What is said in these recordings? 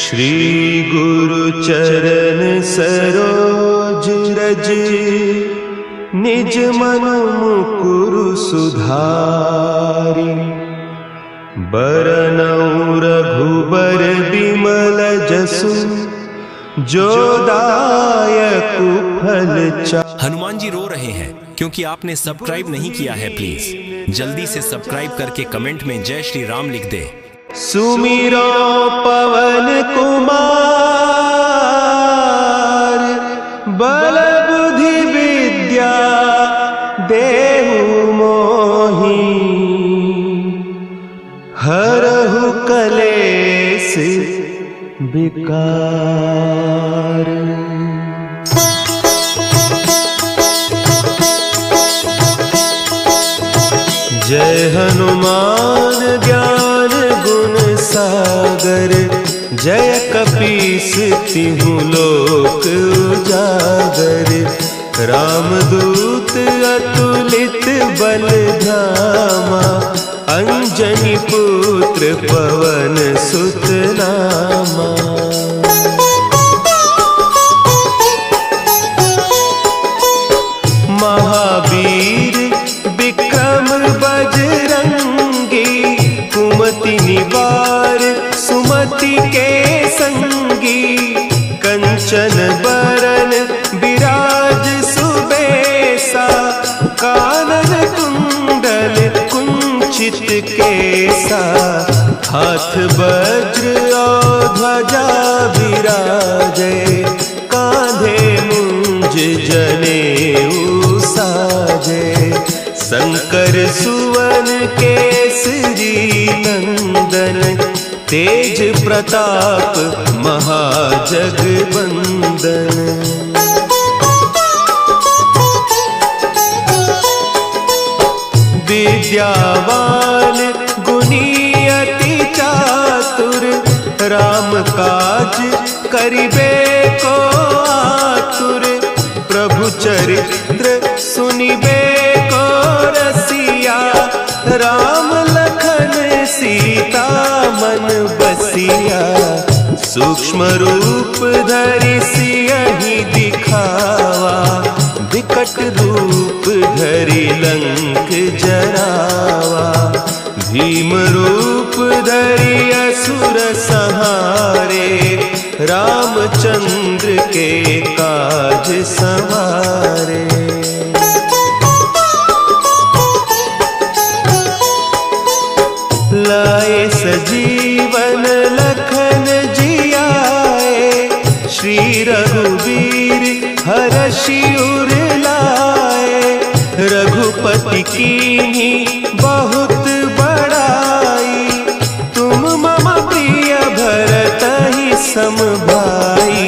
श्री गुरु चरण सरोज रज, निज मन मुकुरु सुधारि। बरनउँ रघुबर बिमल जसु, जो दायक फल चारि। हनुमान जी रो रहे हैं क्योंकि आपने सब्सक्राइब नहीं किया है। प्लीज जल्दी से सब्सक्राइब करके कमेंट में जय श्री राम लिख दे। सुमिरो पवन कुमार, बल बुद्धि विद्या देहु मोहि। हरहु कलेश विकार। जय हनुमान ज्ञान गुण सागर, जय कपीस तिहु लोक उजागर। रामदूत अतुलित बल धामा, अंजनी पुत्र पवन सुत नामा। महावीर विक्रम बजरंगी, कुमति निवार सुमति के संगी। कंचन बरन विराज सुबेसा, कानन कुंडल कुंचित केसा। हाथ वज्र और ध्वजा विराजे, कांधे मुंज जनेऊ साजे। शंकर सुवन केसरी नंदन, तेज प्रताप महाजगवंदन। विद्यावान गुणी अति चातुर, राम काज करिबे को आतुर। प्रभु चरित्र सुनिबे को रसिया, राम लखन सीता मन बसिया। सूक्ष्म रूप धरि सियहि दिखावा, विकट रूप धरि लंक जरावा। भीम रूप धरि असुर संहारे, रामचंद्र के काज संवारे। लाए सजीवन लखन जियाए, श्री रघुवीर हरषि उर लाए। रघुपति कीन्ही बहुत बड़ाई, तुम मम प्रिय भरतहि सम भाई।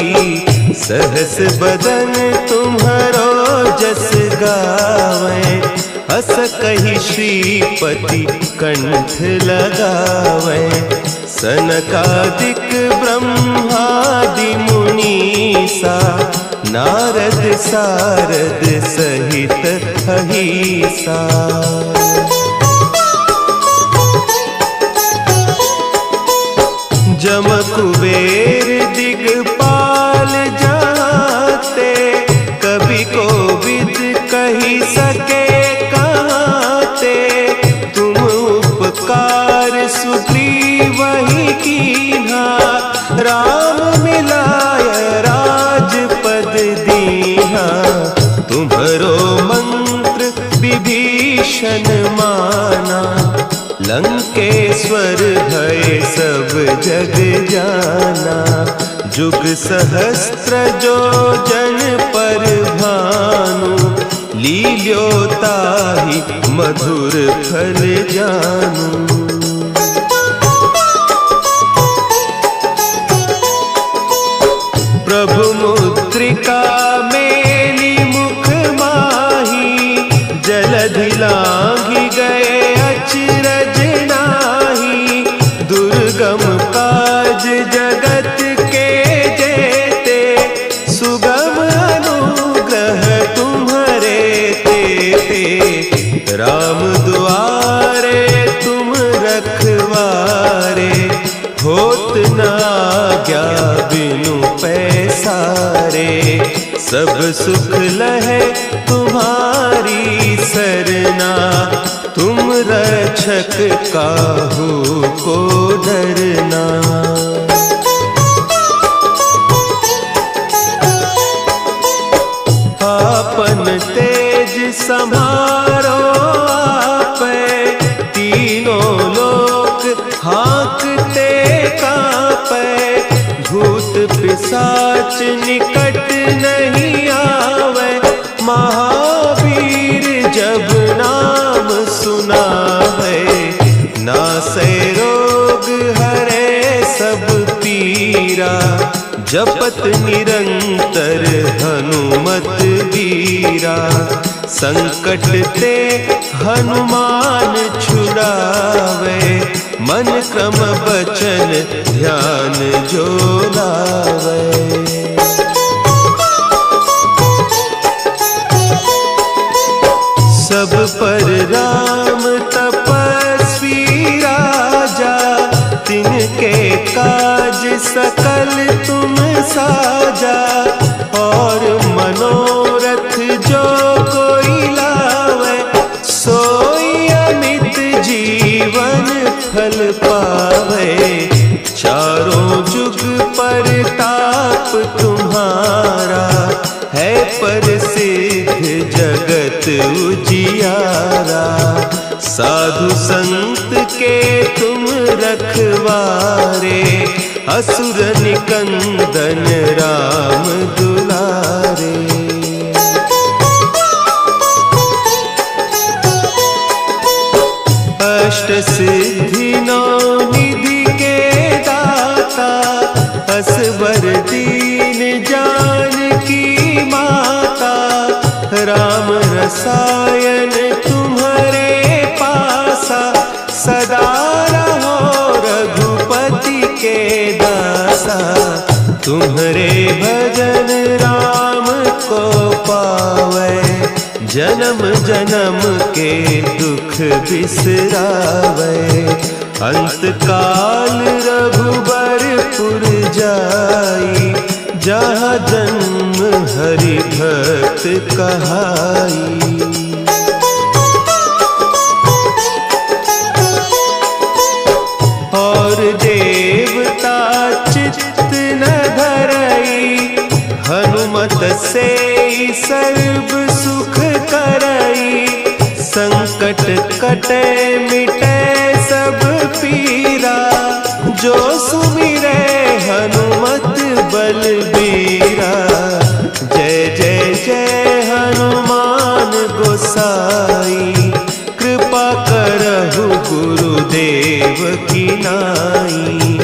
सहस बदन तुम्हरो जस गावें, हस कहि श्रीपति कंठ लगावें। सनकादिक ब्रह्मादि मुनीसा, नारद सारद सहित अहीसा। जम कुबेर दिगपाल जाते, कवि कोविद कहि सके कहते। तुम उपकार सुग्रीवहि कीन्हा, राम मिलाय राजपद दीन्हा। तुम्हरो मंत्र विभीषण माना, लंकेश्वर भय सब जग जाना। जुग सहस्त्र जो जन पर भानु, लील्योताहि मधुर फल जानू। प्रभु मुद्रिका मेली मुख माही, जलधि लांघि गए अचरज नाही। दुर्गम काज जगत के जेते, सुगम अनुग्रह तुम्हरे तेते। राम दुआरे तुम होत न आज्ञा बिनु पैसारे। सब सुख लहे तुम्हारी सरना, तुम रक्षक काहू को डरना। आपन तेज संभारो आपे, तीनों लोक हाँकते कांपे। भूत पिशाच निकट नहीं आवे, महावीर जब नाम सुनावे। नासै रोग हरे सब पीरा, जपत निरंतर हनुमत बीरा। संकट ते हनुमान छुड़ावे, मन क्रम बचन ध्यान जो लावे। सब पर राम तपस्वी राजा, तिनके काज सकल तुम साजा। और मनोरथ जो कोई लावे, सोई अमित जीवन फल पावे। चारों जुग परताप तुम्हारा, है प्रसिद्ध जगत उजियारा। साधु संत के तुम रखवारे, असुर निकंदन राम दुलारे। अष्ट सिद्धि नौ निधि के दाता, असवर दीन जानकी माता। राम रसायन तुम्हारे पासा, सदा रहो रघुपति के दासा। तुम्हारे भजन राम को पावे, जन्म जन्म के दुख बिसरावे। अंत काल रघुबरपुर जाई, जहाँ जन्म हरि भक्त कहाई। और देवता चित्त न धरई, हनुमत से सर्व सुख करई। संकट कटे मिटे सब पीरा, जो सुमिरे हनुमत बलबीरा। जय जय जय हनुमान गोसाई, कृपा करहु गुरुदेव की नाई।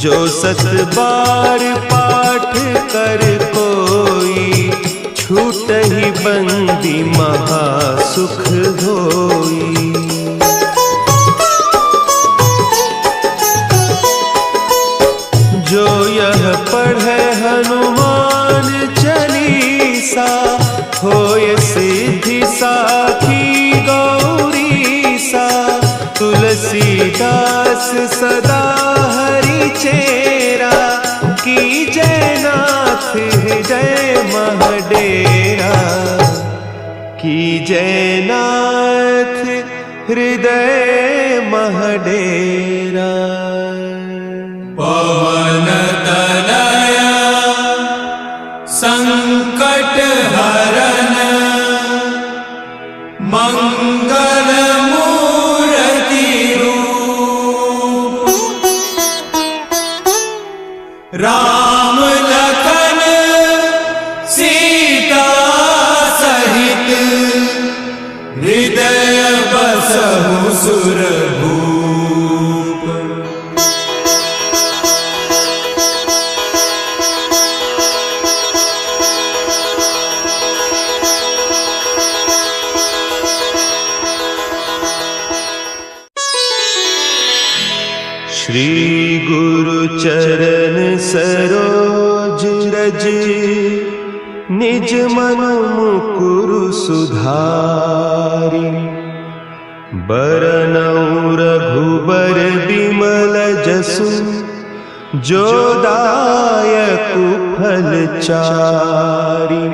जो सत बार पाठ कर कोई, छूटहि बंदी महासुख होई। जो यह पढ़े हनुमान चालीसा, होय सिद्धि साखी गौरीसा। तुलसीदास सदा हरि चेरा, की जयनाथ हृदय महडेरा। की जयनाथ हृदय महडेरा। पवन तनया संकट हरन, मंगल मूर्ति रूप। राम लखन सीता सहित, हृदय बसहु सुरभूप। श्री गुरु चरण सरोज रज, निज मन मुकुरु सुधारि। बरनउँ रघुबर बिमल जसु, जो दायक फल चारी,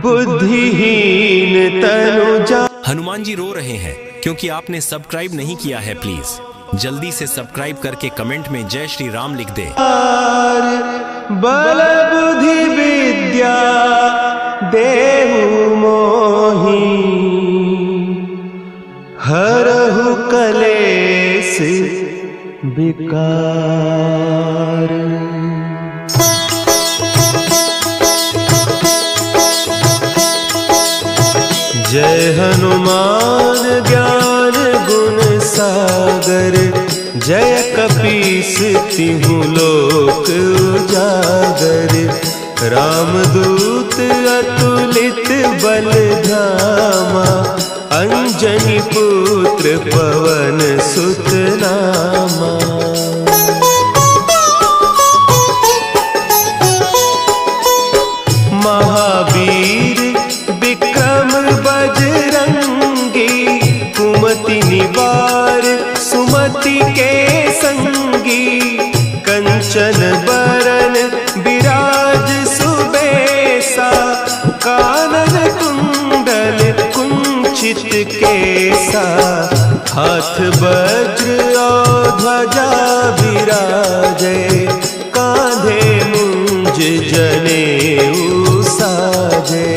बुद्धिहीन तनु जा। हनुमान जी रो रहे हैं क्योंकि आपने सब्सक्राइब नहीं किया है। प्लीज जल्दी से सब्सक्राइब करके कमेंट में जय श्री राम लिख दे। बल बुद्धि विद्या देहु मोहि, हरहु कलेस विकार। जय हनुमान ज्ञान गुण सागर, जय कपीस तिहु लोक उजागर। रामदूत अतुलित बल धामा, अंजनी पुत्र पवन सुत नामा। महावीर विक्रम बजरंगी, कुमति निवार सुमति के संगी। कंचन बरन विराज सुबेसा, कानन कुंडल कुंचित केसा। हाथ वज्र और ध्वजा विराजे, कांधे मुंज जनेऊ साजे।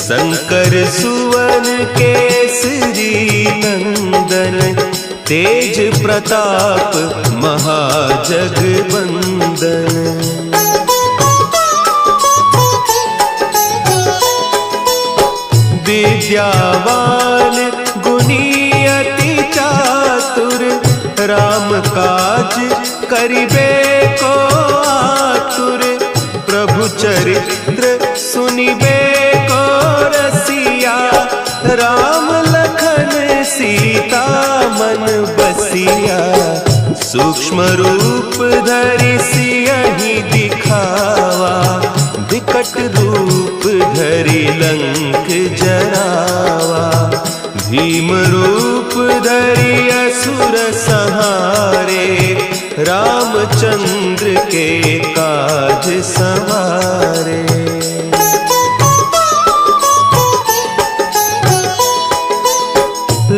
शंकर सुवन केसरी नंदन, तेज प्रताप महाजगबंदन। विद्यावान गुणी अति चातुर, राम काज करिबे को आतुर। प्रभु चरित्र सुनिबे को रसिया, राम लखन सीता मन बसिया। सूक्ष्म रूप धरि सियहि दिखावा, विकट रूप धरि लंक जरावा। भीम रूप धरि असुर संहारे, रामचंद्र के काज संवारे।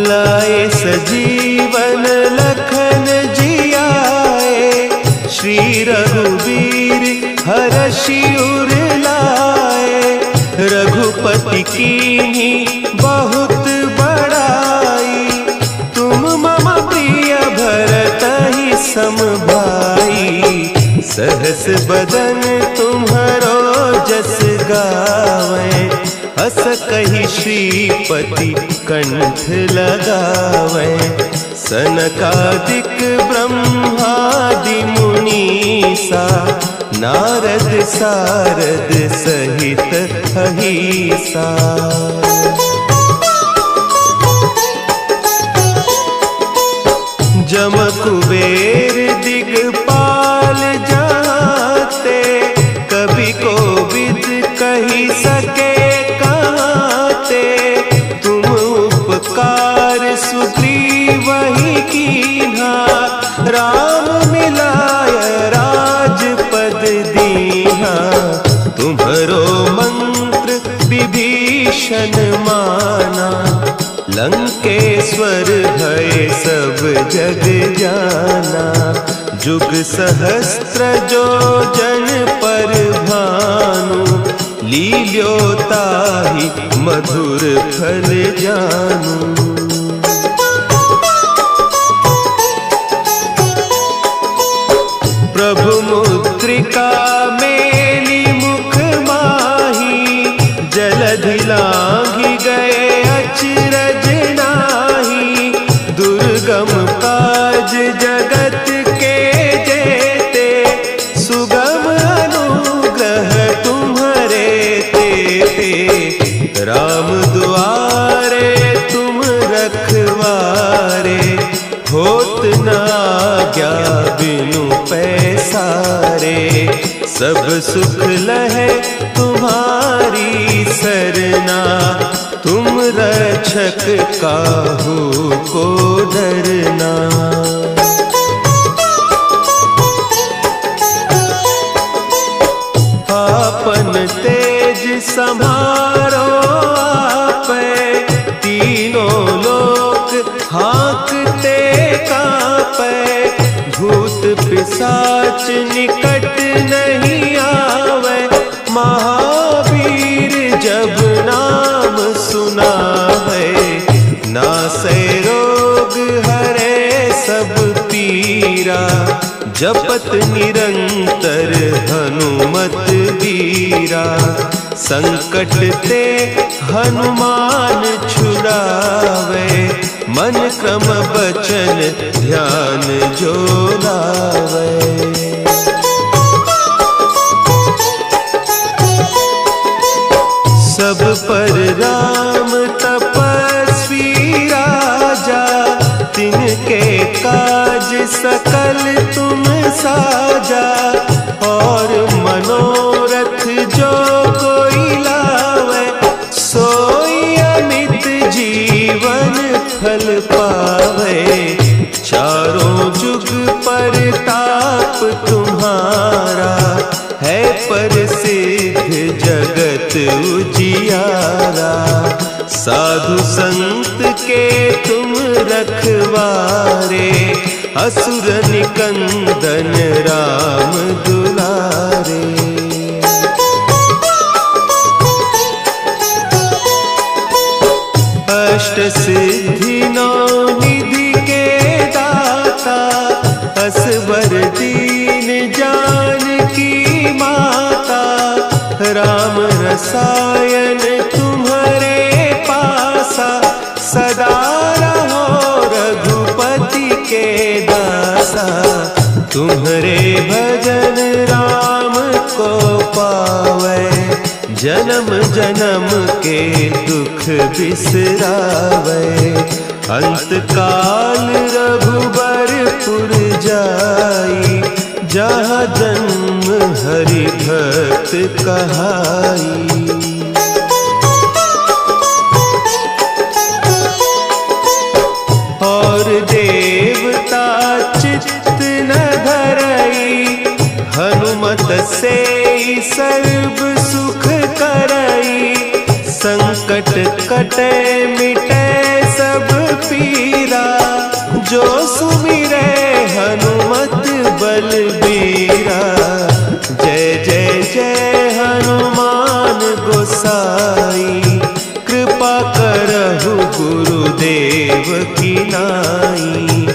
लाए सजीवन लखन जियाए, श्री रघुवीर हरषि उर लाए। रघुपति कीन्ही बहुत बड़ाई, तुम मम प्रिय भरतहि सम भाई। सहस बदन तुम्हरो जस गावें, हस कहि श्रीपति कंठ लगावें। सनकादिक ब्रह्मादि मुनीसा, नारद सारद सहित अहीसा। जम कुबेर दिगपाल जाते, कवि कोविद कही सके कहते। तुम उपकार सुग्रीवहि कीन्हा, राम मिलाय राजपद दीन्हा। तुम्हरो मंत्र विभीषण माना, लंकेश्वर भय सब जग जाना। जुग सहस्त्र जो जन पर भानु, लील्यो ताहि मधुर फल जानू। प्रभु मुद्रिका मेली मुख माही, जलधि लांघि गए अचरज नाही। दुर्गम काज जगत के जेते, सुगम अनुग्रह तुम्हरे तेते। राम दुआरे तुम रखवारे, होत न आज्ञा बिनु पैसारे। सब सुख लहे तुम्हारी सरना, तुम रक्षक काहू को डरना। सम्हारो आपे, तीनों लोक हाँकते कांपे, भूत पिशाच निकट नहीं आवे, महावीर जब नाम सुनावे, नासै रोग हरे सब पीरा, जपत निरंतर हनुमत बीरा, संकट ते हनुमान छुड़ावे, मन क्रम बचन ध्यान जो लावे। सब पर राम तपस्वी राजा, तिनके काज सकल तुम साजा, और मनोरथ जो कोई लावे, सोई अमित जीवन फल पावे, चारों जुग परताप तुम्हारा, है प्रसिद्ध जगत उजियारा, साधु संत के तुम रखवारे, असुर निकंदन राम दुलारे। अष्ट सिद्धि नौ निधि के दाता, असवर दीन जानकी माता, राम रसायन तुम्हारे पासा, सदा रहो रघुपति के दासा, तुम्हारे भजन राम को पावे, जन्म जन्म के दुख बिसरावे, अंत काल रघुबरपुर जाई, जहाँ जन्म हरि भक्त कहाई। और देवता चित्त न धरई, हनुमत से सर्व सुख करई, संकट कटे मिटे सब पीरा, जो सुमिरे हनुमत बलबीरा, जय जय जय हनुमान गोसाई, कृपा करहु गुरुदेव की नाई,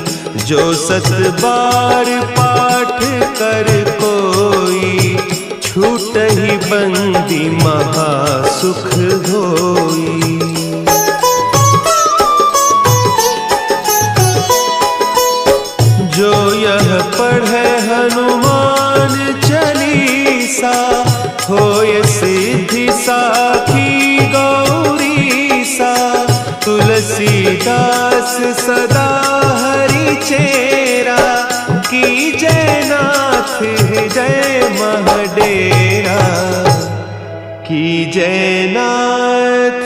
जो सत बार पाठ कर कोई, छूटहि बंदी महासुख होई। जो यह पढ़े हनुमान चालीसा, होय सिद्धि साखी गौरीसा, तुलसीदास सदा हरि चेरा, की जय नाथ हृदय महडेरा, की जय नाथ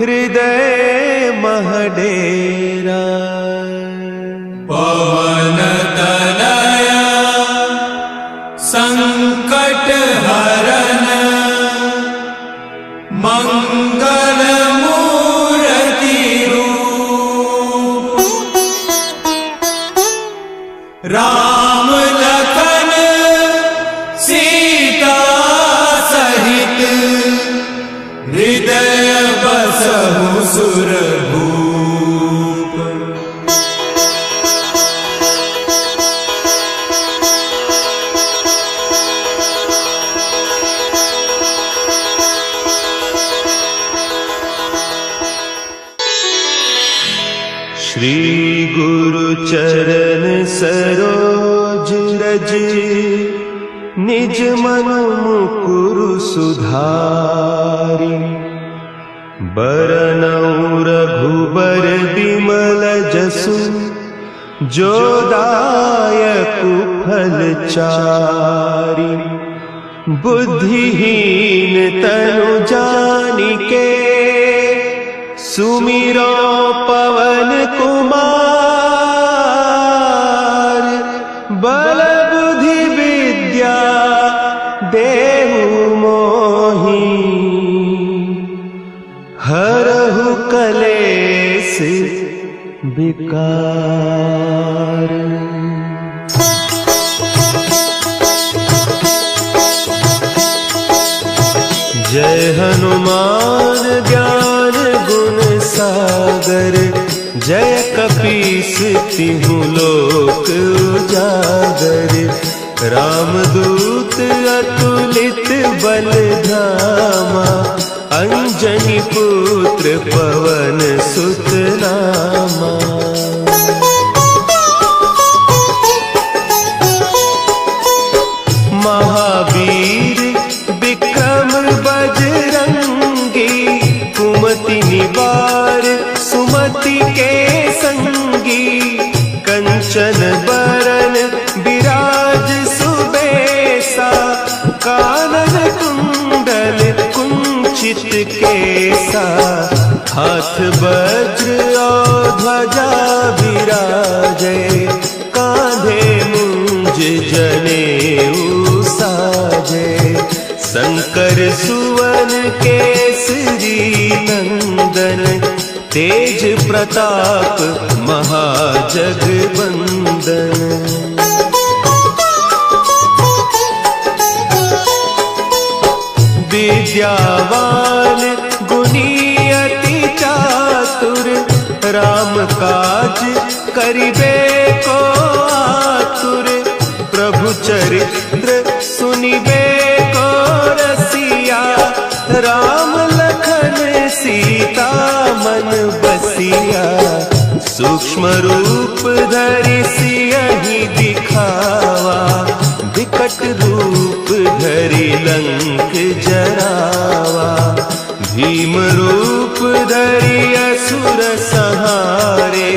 हृदय महडेरा। पवन तनया संकट हरन, मंगल मूर्ति रूप, राम लखन सीता सहित, हृदय बसहु सुरभूप। श्री गुरु चरण सरोज रज, निज मन मुकुरु सुधारि, बरनउँ रघुबर बिमल जसु, जो दायकु फल चारि, बुद्धिहीन तनु जानिके, सुमिरो पवन कुमार, बल बुद्धि विद्या देहु मोहि, विकार। जय हनुमान ज्ञान गुण सागर, जय कपीस तिहु लोक उजागर। रामदूत अतुलित बल धामा, अंजनी पुत्र पवन सुत नामा। महावीर विक्रम बजरंगी, कुमति निवार सुमति के संगी। कंचन बरन विराज सुबेसा, कानन कुंडल कुंचित केसा। हाथ वज्र और ध्वजा विराजे, कांधे मुंज जनेऊ साजे। शंकर सुवन केसरी नंदन, तेज प्रताप महाजगवंदन। विद्यावान गुणी अति चातुर, राम काज करिबे को आतुर। प्रभु चरित्र सुनिबे को रसिया, राम लखन सीता मन बसिया। सूक्ष्म रूप धरि सियहि दिखावा, विकट रूप धरि लंक जरावा। भीम रूप धरि असुर संहारे,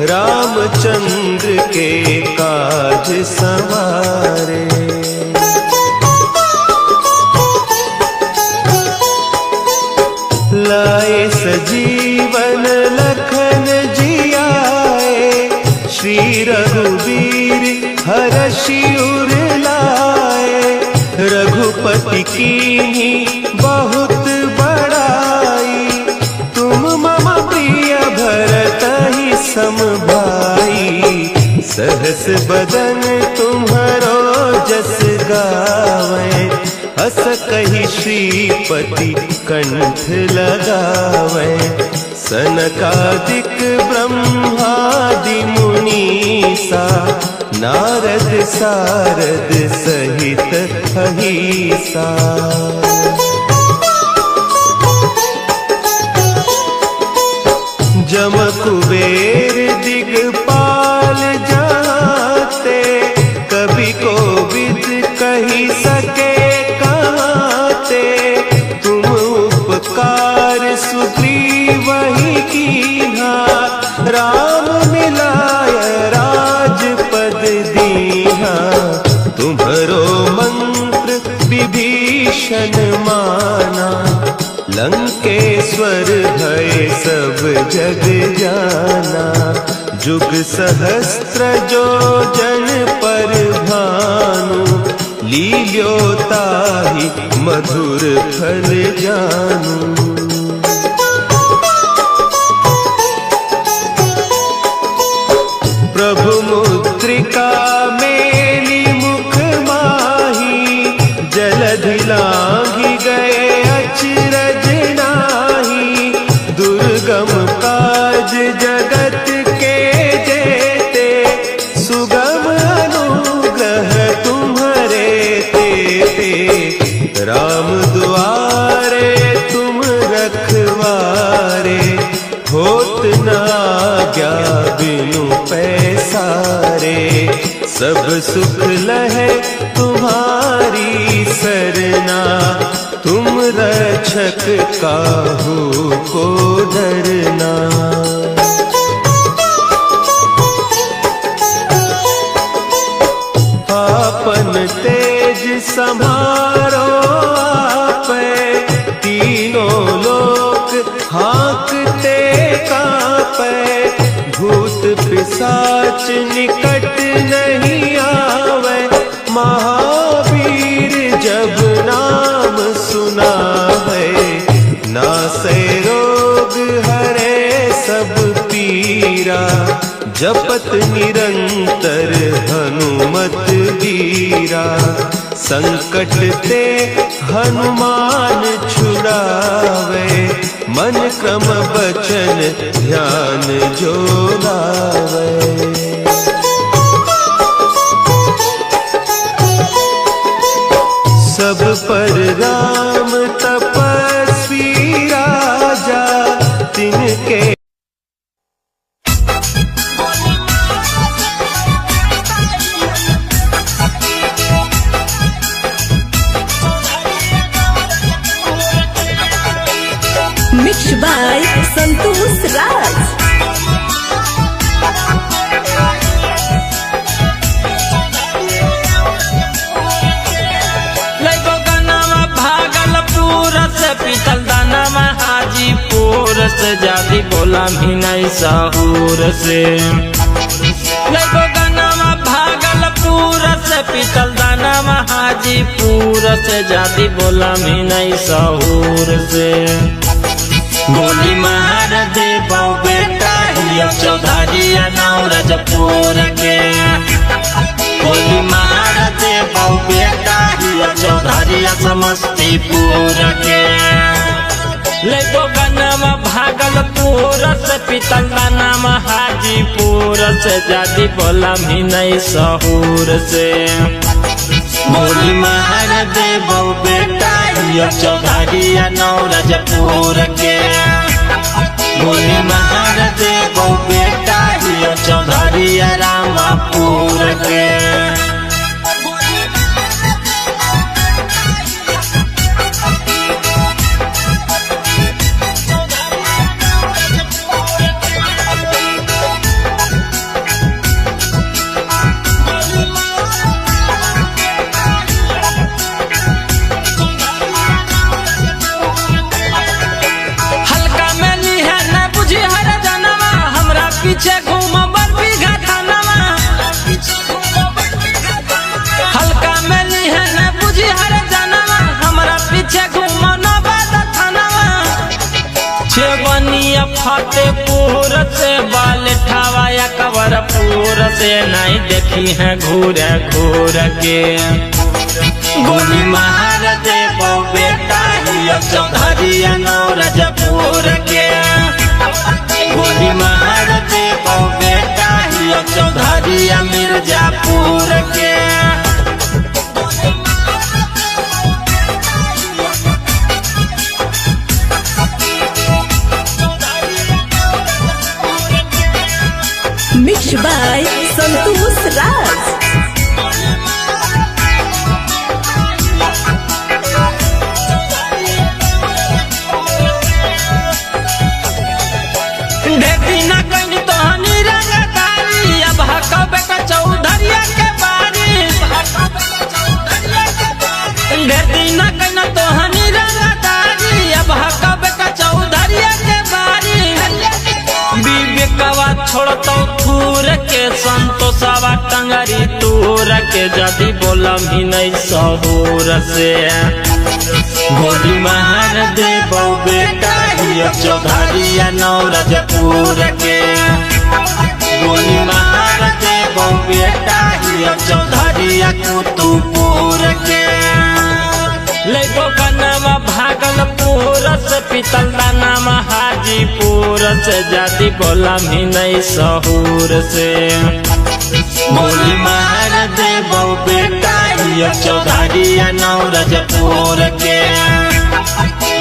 रामचंद्र के काज संवारे। लाए सजीवन लखन जियाए, श्री रघुवीर हरषि उर लाए। रघुपति कीन्ही बहुत बड़ाई, तुम मम प्रिय भरतहि सम भाई। सहस बदन तुम्हरो जस गावै, हस कहि श्रीपति कंठ लगावै। सनकादिक ब्रह्मादि मुनीसा, नारद सारद सहित अहीसा। जम कुबेर दिगपाल जाते, कवि कोविद कहि सके कहते। तुम उपकार सुग्रीवहि कीन्हा, राम मिलाय राजपद दीन्हा। तुम्हरो मंत्र विभीषण माना, लंकेश्वर भय सब जग जाना। जुग सहस्त्र जो जन पर भानु, लील्यो ताहि मधुर फल जानू। प्रभु मुद्रिका मेली मुख माही, जलधि लांघि गए अचरज नाही। दुर्गम काज जगत के जेते, सुगम अनुग्रह तुम्हरे तेते। राम दुआरे तुम रखवारे, होत न आज्ञा बिनु पैसारे। सब सुख लहे तुम्हारी सरना, तुम रक्षक काहू को डरना। आपन तेज समारो आपै, तीनों लोक हाँकते कांपै। भूत पिशाच निकट नहीं आवे, महावीर जब नाम सुना है। नासै रोग हरे सब पीरा, वीरा जपत निरंतर हनुमत वीरा संकट ते हनुमान छुड़ावे मन क्रम बचन ध्यान जो लावे। सब पर राम तपस्वी राजा तिनके Mixed by Santosh Raj. लइको गनावा भागलपुर से पीतल दानावा हाजीपुर से जादी बोला भी नहीं सहूर से। लइको गनावा भागलपुर से पीतल दानावा हाजीपुर से जादी बोला भी नहीं सहूर से। गोली मार दे बहु बेटा हिया चौधरिया नौरजपुर के। गोली मार दे बहु बेटा हिया चौधरिया समस्तीपुर के। लेको गनावा भागलपुर से पीतल दानावा हाजीपुर से जादी बोला भी नहीं सहूर से। गोली मार दे बहु बेटा हिया चौधरिया नौरजपुर के। गोली मार दे बहु बेटा हिया चौधरिया रामापुर के। पीछे घूम बर बीघा थानावा हल्का मेली है न बुझी हर जानवा हमरा पीछे घूम नवादा थानावा। छेवनिया फतेहपुर से बालठावा या कवरपुर से नहीं देखी है घूर घूर के। गोली मार दे बहु बेटा हिया चौधरिया नौरजपुर के। गोली मार दे बहु बेटा हिया चौधरिया मिर्जापुर के। Mixed by Santosh Raj. ढेकी न कहीं तो हनी रंगदारी अब हकबे का चौधरिया के बारी। ढेकी न कहीं तो हनी रंगदारी अब हकबे का चौधरिया के बारी। विवेकवा छोड़तो थूर के संतोषवा टंगरी तूर के जदी बोला भी नहीं सहूर से। गोली मार दे बहु बेटा हिया चौधरिया नौरजपुर के। गोली मार दे बहु बेटा हिया चौधरिया कुतुबपुर के। लेको गनावा भागलपुर से पीतल दानावा हाजीपुर से जादी बोला भी नहीं सहूर से। गोली मार दे बहु बेटा हिया चौधरिया नौरजपुर के।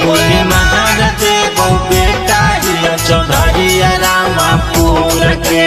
गोली मार दे बहु बेटा हिया चौधरिया रामापुर के।